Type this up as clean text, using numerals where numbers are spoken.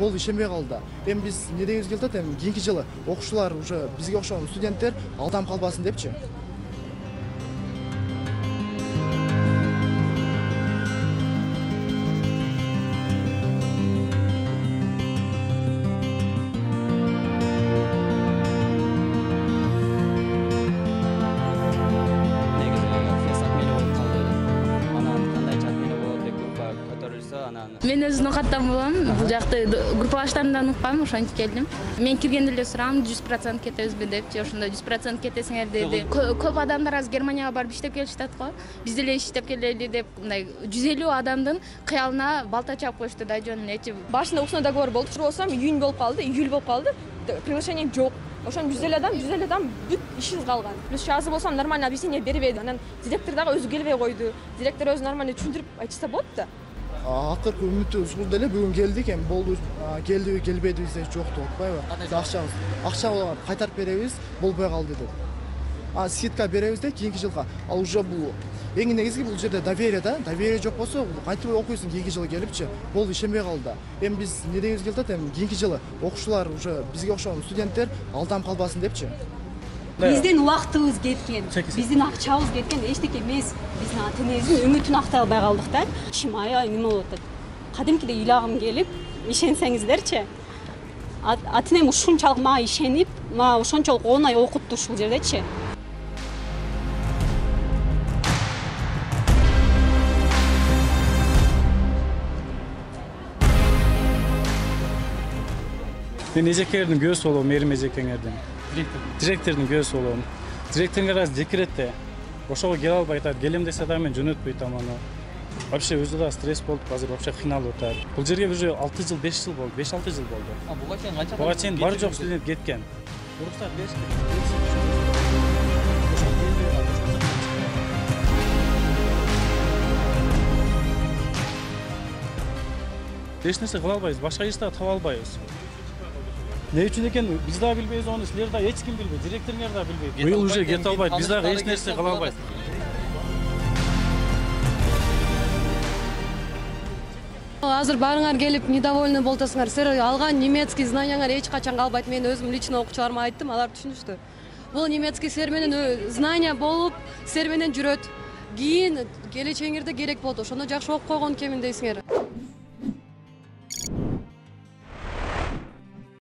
болду, ишенбей калды. Эми биз не дегибиз келип атат, эми кийинки жылы окуучулар уже бизге окшогон студенттер алдам калбасын депчи. Мен өзүнүн укаттан болом. Бул жакты группалаштарымдан уккам, ошентип келдим. Мен киргенде эле сурам 100% кетебизби депчи, ошондо 100% кетесиңер деди. Көп адамдар азыр Германияга барып иштеп келишти атко. Биз деле иштеп келели деп, мындай 150 адамдын кыялына балта чаап коюшту да жөн элечи. Башында ушундай договор болду. Болсом июнь болуп калды, июль болуп калды. Приглашение жок. Ошон 150 адам бүт ишсиз калган. Плюс азыр болсом нормально объяснение бербеди. Анан директор дагы өзү келбей койду. Директор өзү нормально түшүндүрүп айтса болот да. Акыркы үмүтүбүз бул деле бүгүн келдик, эми болду, келдиби, келбедиби десе жок деп атпайбы? Акча болгон кайтарып беребиз, болбой калды деп. Скидка беребиз деп кийинки жылга. Ал уже бул эң негизги бул жерде доверие да. Доверие жок болсо, кантип окуйсуң кийинки жылы келипчи? Болду, ишенбей калды. Эми биз не дегибиз келип атат, эми кийинки жылы окуучулар уже бизге окшогон студенттер алдам калбасын депчи. Биздин убактыбыз кеткен, биздин акчабыз кеткен, эчтеке эмес. Биздин ата-энебиздин үмүтүн актай албай калдык да. Ичим аябай неме болуп атат. Кадимкидей ыйлагым келип, ишенсеңиздерчи. Ата-энем ушунчалык мага ишенип, мага ошончолук оңой окутту ушул жердечи. Мен эжекеңердин көзү болом, Мээрим эжекеңердин. Директордун көзү болом. Директоруңар азыр декретте. Ошого келе албай атат. Келем десе да мен жөнөтпөйт аманы. Вообще өзү да стресс болуп, азыр вообще кыйналып атат. Бул жерге уже 6 жыл, 5 жыл болду, 5-6 жыл болду. Буга чейин канча? Буга чейин бар жок студент кеткен. Уруксат эч нерсе кыла албайбыз, башка иш да таба албайбыз. Ne üçün eken biz daha bilmeyiz onu, sizler daha hiç kim bilmeyiz, direktörler daha bilmeyiz. Bu yıl уже get albaydı, biz daha hiç nerse kala albaydı. Азыр барыңар келип недовольны болтосуңар, силер алган немецкий знанияңар эч качан калбайт. Мен өзүм лично окуучуларыма айттым, алар түшүнүштү. Бул немецкий силер менен знания болуп, силер менен жүрөт. Кийин келечегиңерде керек болот. Ошондо жакшы окуп койгон кемин дейсиңер.